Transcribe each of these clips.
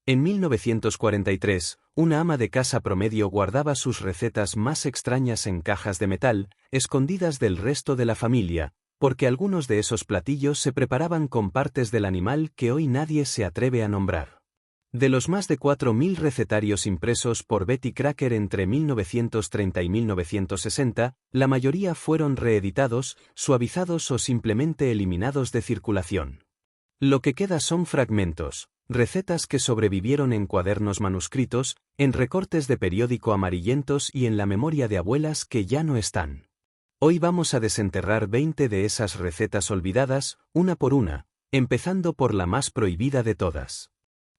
En 1943, una ama de casa promedio guardaba sus recetas más extrañas en cajas de metal, escondidas del resto de la familia, porque algunos de esos platillos se preparaban con partes del animal que hoy nadie se atreve a nombrar. De los más de 4.000 recetarios impresos por Betty Crocker entre 1930 y 1960, la mayoría fueron reeditados, suavizados o simplemente eliminados de circulación. Lo que queda son fragmentos, recetas que sobrevivieron en cuadernos manuscritos, en recortes de periódico amarillentos y en la memoria de abuelas que ya no están. Hoy vamos a desenterrar 20 de esas recetas olvidadas, una por una, empezando por la más prohibida de todas.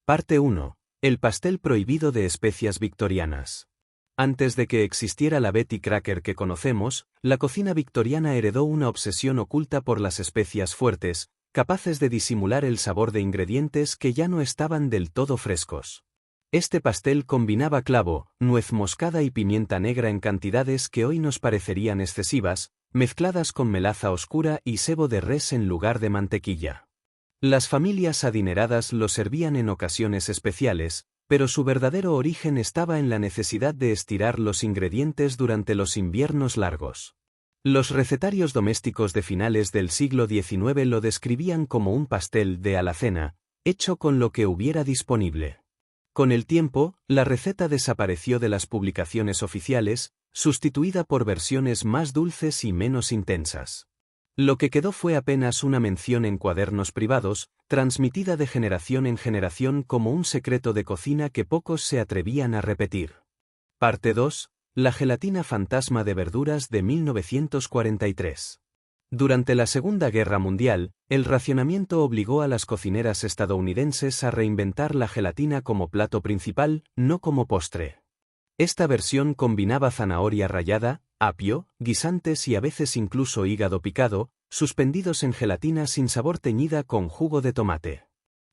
Parte 1. El pastel prohibido de especias victorianas. Antes de que existiera la Betty Crocker que conocemos, la cocina victoriana heredó una obsesión oculta por las especias fuertes, capaces de disimular el sabor de ingredientes que ya no estaban del todo frescos. Este pastel combinaba clavo, nuez moscada y pimienta negra en cantidades que hoy nos parecerían excesivas, mezcladas con melaza oscura y sebo de res en lugar de mantequilla. Las familias adineradas lo servían en ocasiones especiales, pero su verdadero origen estaba en la necesidad de estirar los ingredientes durante los inviernos largos. Los recetarios domésticos de finales del siglo XIX lo describían como un pastel de alacena, hecho con lo que hubiera disponible. Con el tiempo, la receta desapareció de las publicaciones oficiales, sustituida por versiones más dulces y menos intensas. Lo que quedó fue apenas una mención en cuadernos privados, transmitida de generación en generación como un secreto de cocina que pocos se atrevían a repetir. Parte 2. La gelatina fantasma de verduras de 1943. Durante la Segunda Guerra Mundial, el racionamiento obligó a las cocineras estadounidenses a reinventar la gelatina como plato principal, no como postre. Esta versión combinaba zanahoria rallada, apio, guisantes y a veces incluso hígado picado, suspendidos en gelatina sin sabor teñida con jugo de tomate.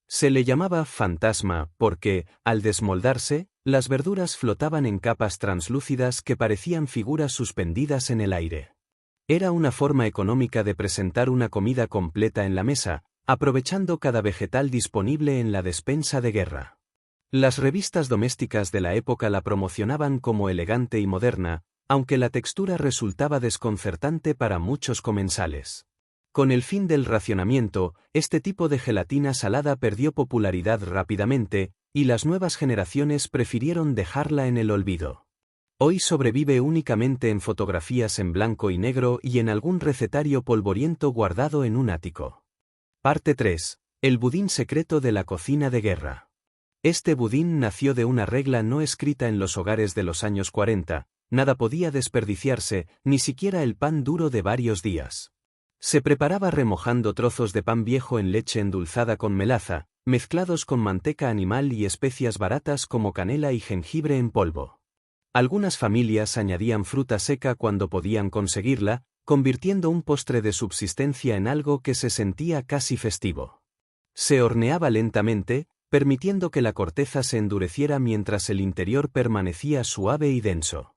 Se le llamaba fantasma porque, al desmoldarse, las verduras flotaban en capas translúcidas que parecían figuras suspendidas en el aire. Era una forma económica de presentar una comida completa en la mesa, aprovechando cada vegetal disponible en la despensa de guerra. Las revistas domésticas de la época la promocionaban como elegante y moderna, aunque la textura resultaba desconcertante para muchos comensales. Con el fin del racionamiento, este tipo de gelatina salada perdió popularidad rápidamente, y las nuevas generaciones prefirieron dejarla en el olvido. Hoy sobrevive únicamente en fotografías en blanco y negro y en algún recetario polvoriento guardado en un ático. Parte 3. El budín secreto de la cocina de guerra. Este budín nació de una regla no escrita en los hogares de los años 40, nada podía desperdiciarse, ni siquiera el pan duro de varios días. Se preparaba remojando trozos de pan viejo en leche endulzada con melaza, mezclados con manteca animal y especias baratas como canela y jengibre en polvo. Algunas familias añadían fruta seca cuando podían conseguirla, convirtiendo un postre de subsistencia en algo que se sentía casi festivo. Se horneaba lentamente, permitiendo que la corteza se endureciera mientras el interior permanecía suave y denso.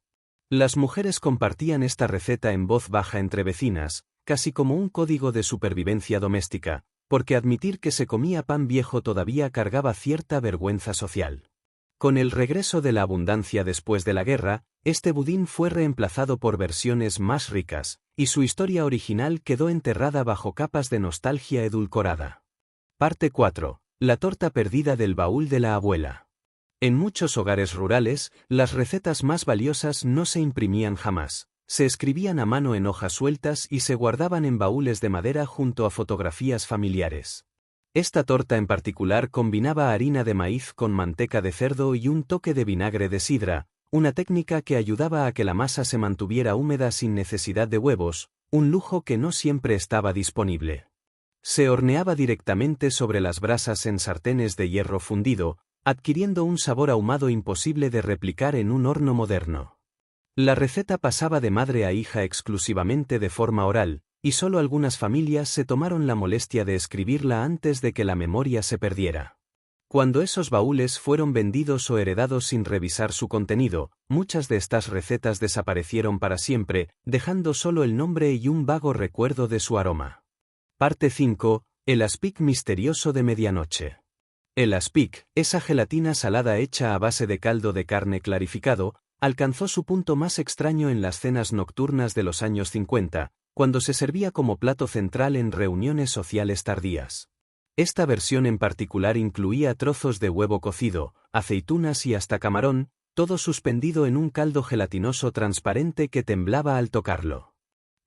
Las mujeres compartían esta receta en voz baja entre vecinas, casi como un código de supervivencia doméstica, porque admitir que se comía pan viejo todavía cargaba cierta vergüenza social. Con el regreso de la abundancia después de la guerra, este budín fue reemplazado por versiones más ricas, y su historia original quedó enterrada bajo capas de nostalgia edulcorada. Parte 4. La torta perdida del baúl de la abuela. En muchos hogares rurales, las recetas más valiosas no se imprimían jamás. Se escribían a mano en hojas sueltas y se guardaban en baúles de madera junto a fotografías familiares. Esta torta en particular combinaba harina de maíz con manteca de cerdo y un toque de vinagre de sidra, una técnica que ayudaba a que la masa se mantuviera húmeda sin necesidad de huevos, un lujo que no siempre estaba disponible. Se horneaba directamente sobre las brasas en sartenes de hierro fundido, adquiriendo un sabor ahumado imposible de replicar en un horno moderno. La receta pasaba de madre a hija exclusivamente de forma oral, y solo algunas familias se tomaron la molestia de escribirla antes de que la memoria se perdiera. Cuando esos baúles fueron vendidos o heredados sin revisar su contenido, muchas de estas recetas desaparecieron para siempre, dejando solo el nombre y un vago recuerdo de su aroma. Parte 5. El aspic misterioso de medianoche. El aspic, esa gelatina salada hecha a base de caldo de carne clarificado, alcanzó su punto más extraño en las cenas nocturnas de los años 50, cuando se servía como plato central en reuniones sociales tardías. Esta versión en particular incluía trozos de huevo cocido, aceitunas y hasta camarón, todo suspendido en un caldo gelatinoso transparente que temblaba al tocarlo.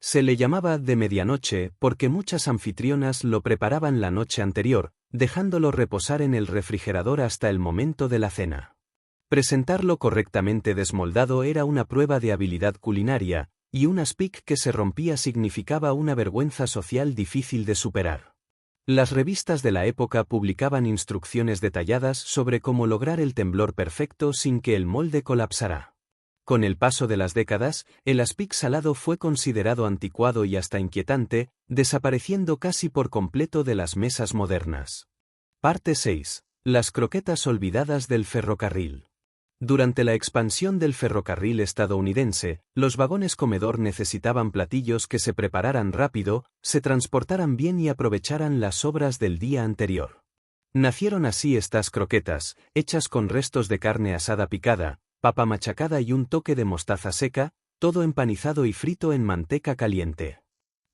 Se le llamaba de medianoche porque muchas anfitrionas lo preparaban la noche anterior, dejándolo reposar en el refrigerador hasta el momento de la cena. Presentarlo correctamente desmoldado era una prueba de habilidad culinaria, y un aspic que se rompía significaba una vergüenza social difícil de superar. Las revistas de la época publicaban instrucciones detalladas sobre cómo lograr el temblor perfecto sin que el molde colapsara. Con el paso de las décadas, el aspic salado fue considerado anticuado y hasta inquietante, desapareciendo casi por completo de las mesas modernas. Parte 6. Las croquetas olvidadas del ferrocarril. Durante la expansión del ferrocarril estadounidense, los vagones comedor necesitaban platillos que se prepararan rápido, se transportaran bien y aprovecharan las sobras del día anterior. Nacieron así estas croquetas, hechas con restos de carne asada picada, papa machacada y un toque de mostaza seca, todo empanizado y frito en manteca caliente.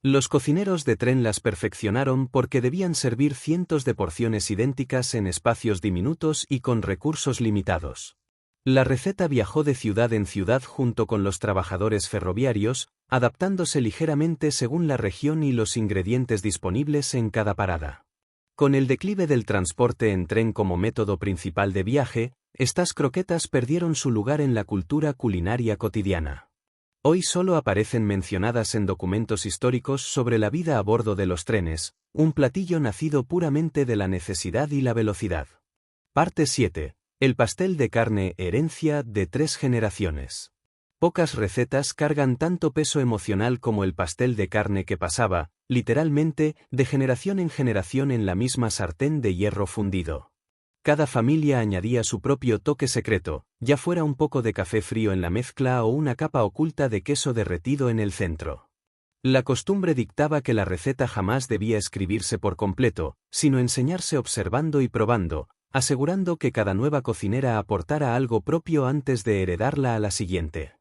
Los cocineros de tren las perfeccionaron porque debían servir cientos de porciones idénticas en espacios diminutos y con recursos limitados. La receta viajó de ciudad en ciudad junto con los trabajadores ferroviarios, adaptándose ligeramente según la región y los ingredientes disponibles en cada parada. Con el declive del transporte en tren como método principal de viaje, estas croquetas perdieron su lugar en la cultura culinaria cotidiana. Hoy solo aparecen mencionadas en documentos históricos sobre la vida a bordo de los trenes, un platillo nacido puramente de la necesidad y la velocidad. Parte 7. El pastel de carne, herencia de 3 generaciones. Pocas recetas cargan tanto peso emocional como el pastel de carne que pasaba, literalmente, de generación en generación en la misma sartén de hierro fundido. Cada familia añadía su propio toque secreto, ya fuera un poco de café frío en la mezcla o una capa oculta de queso derretido en el centro. La costumbre dictaba que la receta jamás debía escribirse por completo, sino enseñarse observando y probando, asegurando que cada nueva cocinera aportara algo propio antes de heredarla a la siguiente.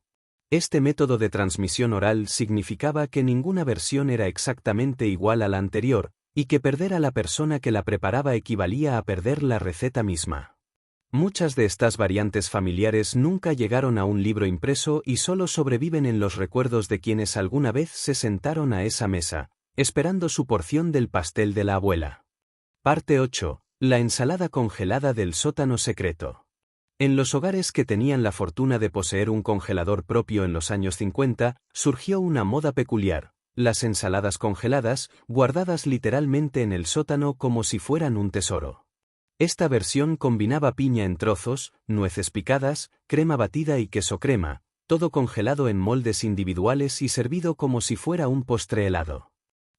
Este método de transmisión oral significaba que ninguna versión era exactamente igual a la anterior, y que perder a la persona que la preparaba equivalía a perder la receta misma. Muchas de estas variantes familiares nunca llegaron a un libro impreso y solo sobreviven en los recuerdos de quienes alguna vez se sentaron a esa mesa, esperando su porción del pastel de la abuela. Parte 8. La ensalada congelada del sótano secreto. En los hogares que tenían la fortuna de poseer un congelador propio en los años 50, surgió una moda peculiar: las ensaladas congeladas, guardadas literalmente en el sótano como si fueran un tesoro. Esta versión combinaba piña en trozos, nueces picadas, crema batida y queso crema, todo congelado en moldes individuales y servido como si fuera un postre helado.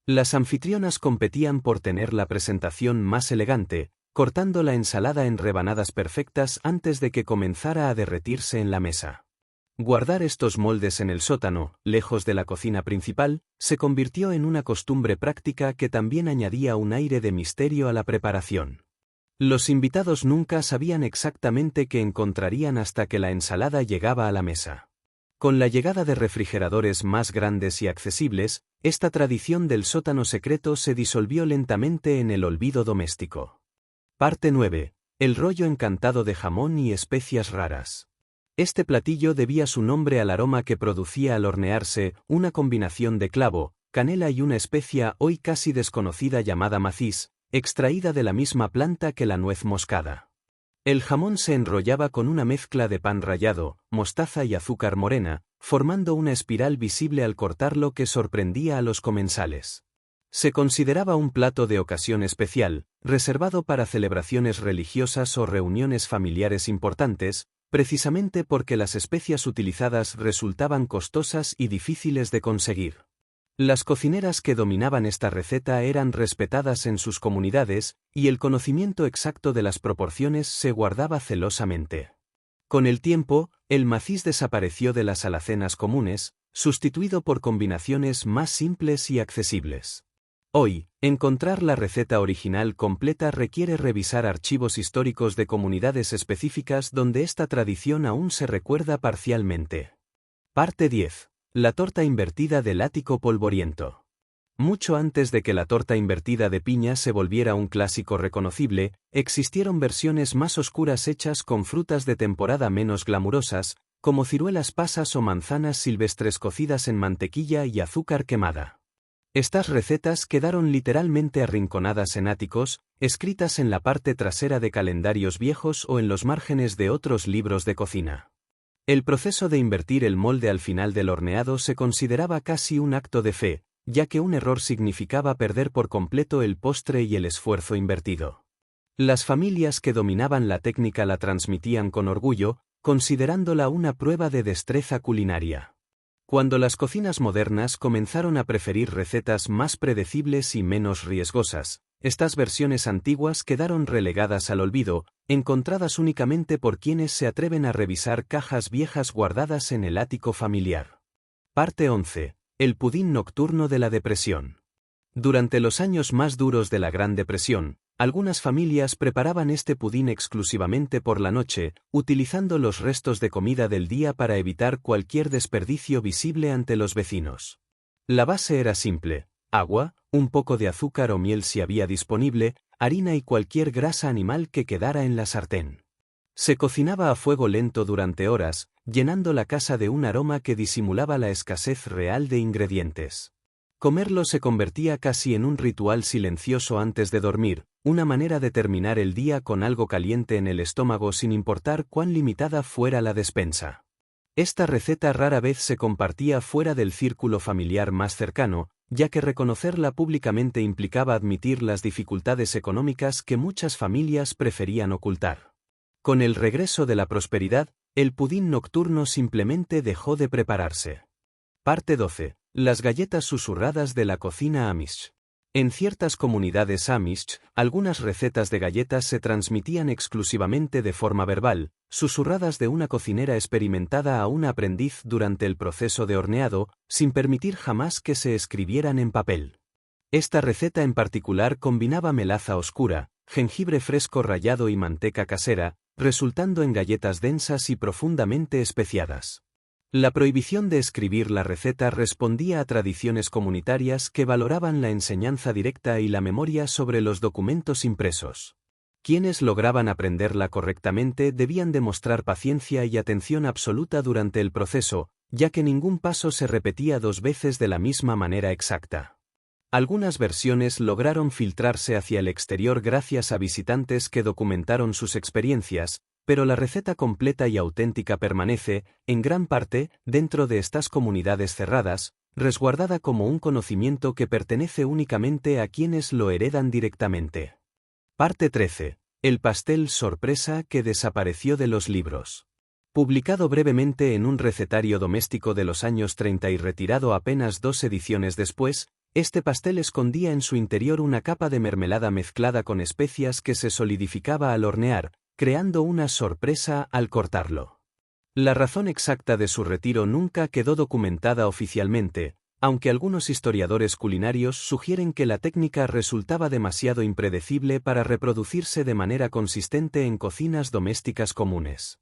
Las anfitrionas competían por tener la presentación más elegante, cortando la ensalada en rebanadas perfectas antes de que comenzara a derretirse en la mesa. Guardar estos moldes en el sótano, lejos de la cocina principal, se convirtió en una costumbre práctica que también añadía un aire de misterio a la preparación. Los invitados nunca sabían exactamente qué encontrarían hasta que la ensalada llegaba a la mesa. Con la llegada de refrigeradores más grandes y accesibles, esta tradición del sótano secreto se disolvió lentamente en el olvido doméstico. Parte 9. El rollo encantado de jamón y especias raras. Este platillo debía su nombre al aroma que producía al hornearse, una combinación de clavo, canela y una especia hoy casi desconocida llamada macis, extraída de la misma planta que la nuez moscada. El jamón se enrollaba con una mezcla de pan rallado, mostaza y azúcar morena, formando una espiral visible al cortarlo que sorprendía a los comensales. Se consideraba un plato de ocasión especial, reservado para celebraciones religiosas o reuniones familiares importantes, precisamente porque las especias utilizadas resultaban costosas y difíciles de conseguir. Las cocineras que dominaban esta receta eran respetadas en sus comunidades, y el conocimiento exacto de las proporciones se guardaba celosamente. Con el tiempo, el macis desapareció de las alacenas comunes, sustituido por combinaciones más simples y accesibles. Hoy, encontrar la receta original completa requiere revisar archivos históricos de comunidades específicas donde esta tradición aún se recuerda parcialmente. Parte 10. La torta invertida del ático polvoriento. Mucho antes de que la torta invertida de piña se volviera un clásico reconocible, existieron versiones más oscuras hechas con frutas de temporada menos glamurosas, como ciruelas pasas o manzanas silvestres cocidas en mantequilla y azúcar quemada. Estas recetas quedaron literalmente arrinconadas en áticos, escritas en la parte trasera de calendarios viejos o en los márgenes de otros libros de cocina. El proceso de invertir el molde al final del horneado se consideraba casi un acto de fe, ya que un error significaba perder por completo el postre y el esfuerzo invertido. Las familias que dominaban la técnica la transmitían con orgullo, considerándola una prueba de destreza culinaria. Cuando las cocinas modernas comenzaron a preferir recetas más predecibles y menos riesgosas, estas versiones antiguas quedaron relegadas al olvido, encontradas únicamente por quienes se atreven a revisar cajas viejas guardadas en el ático familiar. Parte 11. El pudín nocturno de la depresión. Durante los años más duros de la Gran Depresión, algunas familias preparaban este pudín exclusivamente por la noche, utilizando los restos de comida del día para evitar cualquier desperdicio visible ante los vecinos. La base era simple: agua, un poco de azúcar o miel si había disponible, harina y cualquier grasa animal que quedara en la sartén. Se cocinaba a fuego lento durante horas, llenando la casa de un aroma que disimulaba la escasez real de ingredientes. Comerlo se convertía casi en un ritual silencioso antes de dormir, una manera de terminar el día con algo caliente en el estómago sin importar cuán limitada fuera la despensa. Esta receta rara vez se compartía fuera del círculo familiar más cercano, ya que reconocerla públicamente implicaba admitir las dificultades económicas que muchas familias preferían ocultar. Con el regreso de la prosperidad, el pudín nocturno simplemente dejó de prepararse. Parte 12. Las galletas susurradas de la cocina Amish. En ciertas comunidades Amish, algunas recetas de galletas se transmitían exclusivamente de forma verbal, susurradas de una cocinera experimentada a una aprendiz durante el proceso de horneado, sin permitir jamás que se escribieran en papel. Esta receta en particular combinaba melaza oscura, jengibre fresco rallado y manteca casera, resultando en galletas densas y profundamente especiadas. La prohibición de escribir la receta respondía a tradiciones comunitarias que valoraban la enseñanza directa y la memoria sobre los documentos impresos. Quienes lograban aprenderla correctamente debían demostrar paciencia y atención absoluta durante el proceso, ya que ningún paso se repetía dos veces de la misma manera exacta. Algunas versiones lograron filtrarse hacia el exterior gracias a visitantes que documentaron sus experiencias, pero la receta completa y auténtica permanece, en gran parte, dentro de estas comunidades cerradas, resguardada como un conocimiento que pertenece únicamente a quienes lo heredan directamente. Parte 13. El pastel sorpresa que desapareció de los libros. Publicado brevemente en un recetario doméstico de los años 30 y retirado apenas 2 ediciones después, este pastel escondía en su interior una capa de mermelada mezclada con especias que se solidificaba al hornear, creando una sorpresa al cortarlo. La razón exacta de su retiro nunca quedó documentada oficialmente, aunque algunos historiadores culinarios sugieren que la técnica resultaba demasiado impredecible para reproducirse de manera consistente en cocinas domésticas comunes.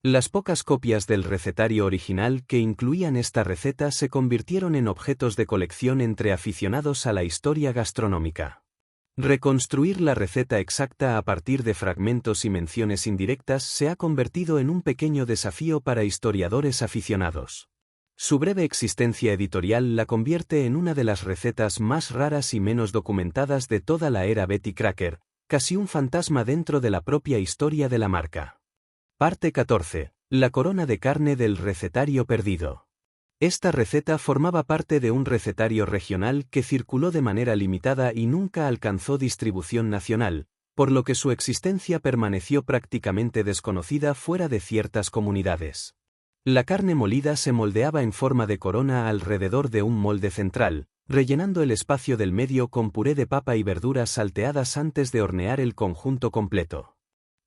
Las pocas copias del recetario original que incluían esta receta se convirtieron en objetos de colección entre aficionados a la historia gastronómica. Reconstruir la receta exacta a partir de fragmentos y menciones indirectas se ha convertido en un pequeño desafío para historiadores aficionados. Su breve existencia editorial la convierte en una de las recetas más raras y menos documentadas de toda la era Betty Crocker, casi un fantasma dentro de la propia historia de la marca. Parte 14. La corona de carne del recetario perdido. Esta receta formaba parte de un recetario regional que circuló de manera limitada y nunca alcanzó distribución nacional, por lo que su existencia permaneció prácticamente desconocida fuera de ciertas comunidades. La carne molida se moldeaba en forma de corona alrededor de un molde central, rellenando el espacio del medio con puré de papa y verduras salteadas antes de hornear el conjunto completo.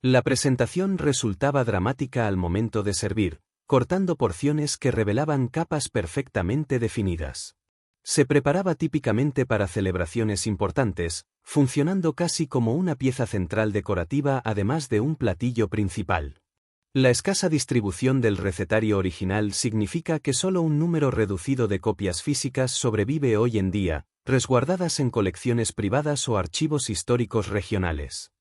La presentación resultaba dramática al momento de servir, cortando porciones que revelaban capas perfectamente definidas. Se preparaba típicamente para celebraciones importantes, funcionando casi como una pieza central decorativa además de un platillo principal. La escasa distribución del recetario original significa que solo un número reducido de copias físicas sobrevive hoy en día, resguardadas en colecciones privadas o archivos históricos regionales.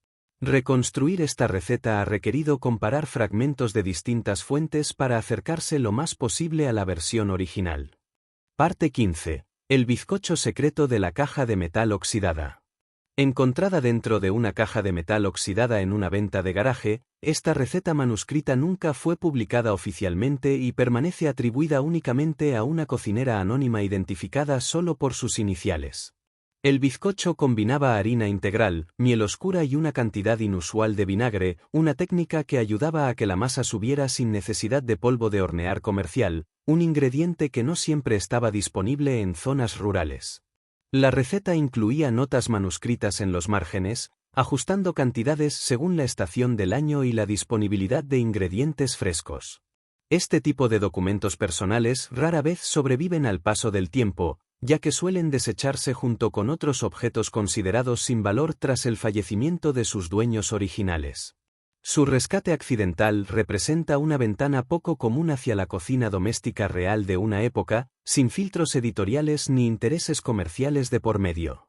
Reconstruir esta receta ha requerido comparar fragmentos de distintas fuentes para acercarse lo más posible a la versión original. Parte 15. El bizcocho secreto de la caja de metal oxidada. Encontrada dentro de una caja de metal oxidada en una venta de garaje, esta receta manuscrita nunca fue publicada oficialmente y permanece atribuida únicamente a una cocinera anónima identificada solo por sus iniciales. El bizcocho combinaba harina integral, miel oscura y una cantidad inusual de vinagre, una técnica que ayudaba a que la masa subiera sin necesidad de polvo de hornear comercial, un ingrediente que no siempre estaba disponible en zonas rurales. La receta incluía notas manuscritas en los márgenes, ajustando cantidades según la estación del año y la disponibilidad de ingredientes frescos. Este tipo de documentos personales rara vez sobreviven al paso del tiempo, ya que suelen desecharse junto con otros objetos considerados sin valor tras el fallecimiento de sus dueños originales. Su rescate accidental representa una ventana poco común hacia la cocina doméstica real de una época, sin filtros editoriales ni intereses comerciales de por medio.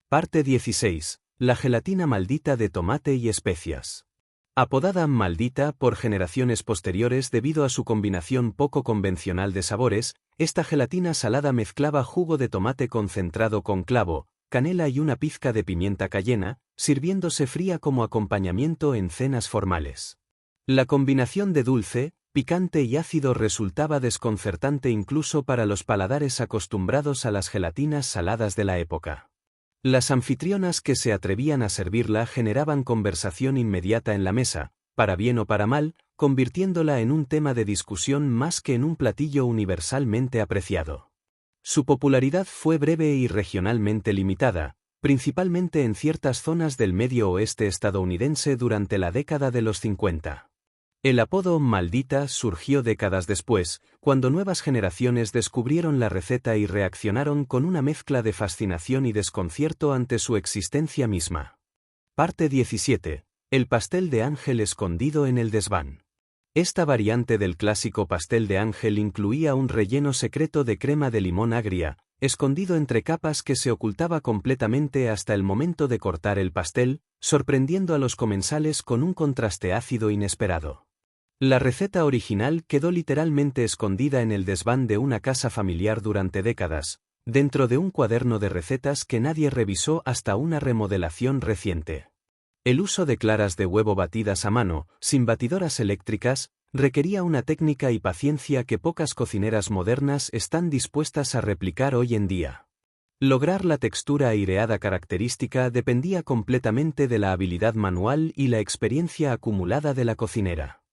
Parte 16. La gelatina maldita de tomate y especias. Apodada maldita por generaciones posteriores debido a su combinación poco convencional de sabores, esta gelatina salada mezclaba jugo de tomate concentrado con clavo, canela y una pizca de pimienta cayena, sirviéndose fría como acompañamiento en cenas formales. La combinación de dulce, picante y ácido resultaba desconcertante incluso para los paladares acostumbrados a las gelatinas saladas de la época. Las anfitrionas que se atrevían a servirla generaban conversación inmediata en la mesa, para bien o para mal, convirtiéndola en un tema de discusión más que en un platillo universalmente apreciado. Su popularidad fue breve y regionalmente limitada, principalmente en ciertas zonas del medio oeste estadounidense durante la década de los 50. El apodo maldita surgió décadas después, cuando nuevas generaciones descubrieron la receta y reaccionaron con una mezcla de fascinación y desconcierto ante su existencia misma. Parte 17. El pastel de ángel escondido en el desván. Esta variante del clásico pastel de ángel incluía un relleno secreto de crema de limón agria, escondido entre capas que se ocultaba completamente hasta el momento de cortar el pastel, sorprendiendo a los comensales con un contraste ácido inesperado. La receta original quedó literalmente escondida en el desván de una casa familiar durante décadas, dentro de un cuaderno de recetas que nadie revisó hasta una remodelación reciente. El uso de claras de huevo batidas a mano, sin batidoras eléctricas, requería una técnica y paciencia que pocas cocineras modernas están dispuestas a replicar hoy en día. Lograr la textura aireada característica dependía completamente de la habilidad manual y la experiencia acumulada de la cocinera.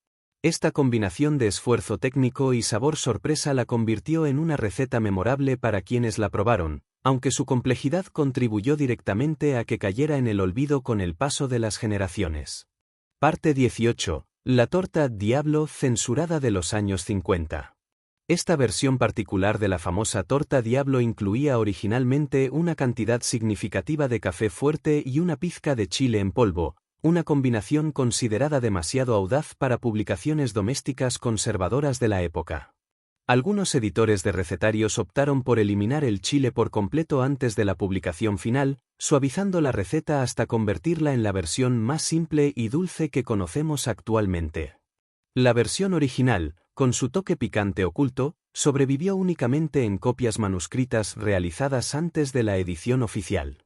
Esta combinación de esfuerzo técnico y sabor sorpresa la convirtió en una receta memorable para quienes la probaron, aunque su complejidad contribuyó directamente a que cayera en el olvido con el paso de las generaciones. Parte 18. La torta Diablo censurada de los años 50. Esta versión particular de la famosa torta Diablo incluía originalmente una cantidad significativa de café fuerte y una pizca de chile en polvo, una combinación considerada demasiado audaz para publicaciones domésticas conservadoras de la época. Algunos editores de recetarios optaron por eliminar el chile por completo antes de la publicación final, suavizando la receta hasta convertirla en la versión más simple y dulce que conocemos actualmente. La versión original, con su toque picante oculto, sobrevivió únicamente en copias manuscritas realizadas antes de la edición oficial.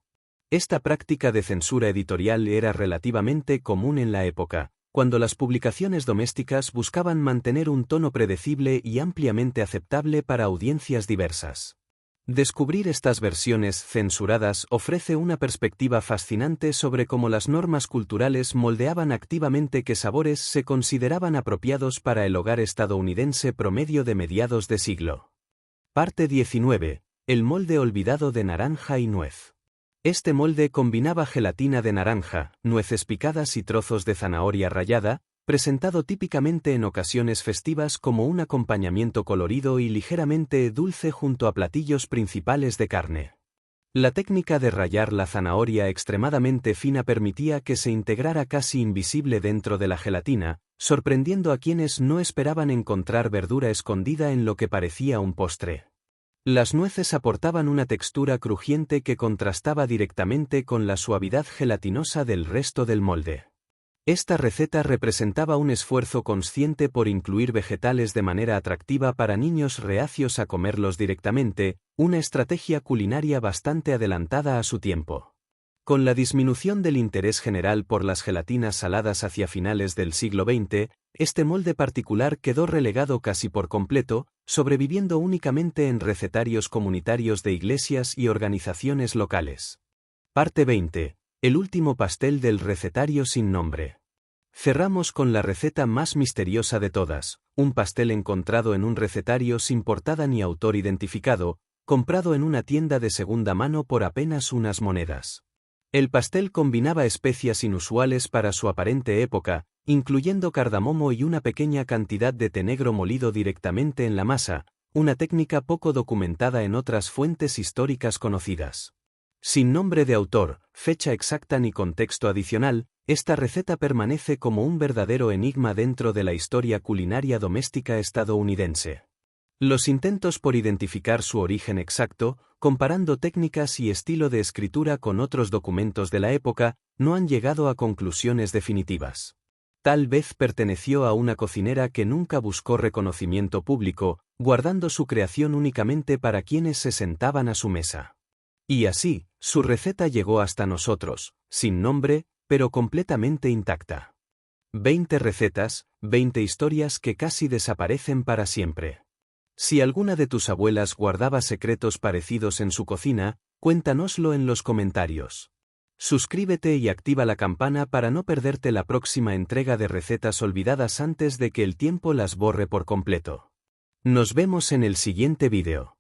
Esta práctica de censura editorial era relativamente común en la época, cuando las publicaciones domésticas buscaban mantener un tono predecible y ampliamente aceptable para audiencias diversas. Descubrir estas versiones censuradas ofrece una perspectiva fascinante sobre cómo las normas culturales moldeaban activamente qué sabores se consideraban apropiados para el hogar estadounidense promedio de mediados de siglo. Parte 19. El molde olvidado de naranja y nuez. Este molde combinaba gelatina de naranja, nueces picadas y trozos de zanahoria rallada, presentado típicamente en ocasiones festivas como un acompañamiento colorido y ligeramente dulce junto a platillos principales de carne. La técnica de rallar la zanahoria extremadamente fina permitía que se integrara casi invisible dentro de la gelatina, sorprendiendo a quienes no esperaban encontrar verdura escondida en lo que parecía un postre. Las nueces aportaban una textura crujiente que contrastaba directamente con la suavidad gelatinosa del resto del molde. Esta receta representaba un esfuerzo consciente por incluir vegetales de manera atractiva para niños reacios a comerlos directamente, una estrategia culinaria bastante adelantada a su tiempo. Con la disminución del interés general por las gelatinas saladas hacia finales del siglo XX, este molde particular quedó relegado casi por completo, sobreviviendo únicamente en recetarios comunitarios de iglesias y organizaciones locales. Parte 20. El último pastel del recetario sin nombre. Cerramos con la receta más misteriosa de todas, un pastel encontrado en un recetario sin portada ni autor identificado, comprado en una tienda de segunda mano por apenas unas monedas. El pastel combinaba especias inusuales para su aparente época, incluyendo cardamomo y una pequeña cantidad de té negro molido directamente en la masa, una técnica poco documentada en otras fuentes históricas conocidas. Sin nombre de autor, fecha exacta ni contexto adicional, esta receta permanece como un verdadero enigma dentro de la historia culinaria doméstica estadounidense. Los intentos por identificar su origen exacto, comparando técnicas y estilo de escritura con otros documentos de la época, no han llegado a conclusiones definitivas. Tal vez perteneció a una cocinera que nunca buscó reconocimiento público, guardando su creación únicamente para quienes se sentaban a su mesa. Y así, su receta llegó hasta nosotros, sin nombre, pero completamente intacta. 20 recetas, 20 historias que casi desaparecen para siempre. Si alguna de tus abuelas guardaba secretos parecidos en su cocina, cuéntanoslo en los comentarios. Suscríbete y activa la campana para no perderte la próxima entrega de recetas olvidadas antes de que el tiempo las borre por completo. Nos vemos en el siguiente vídeo.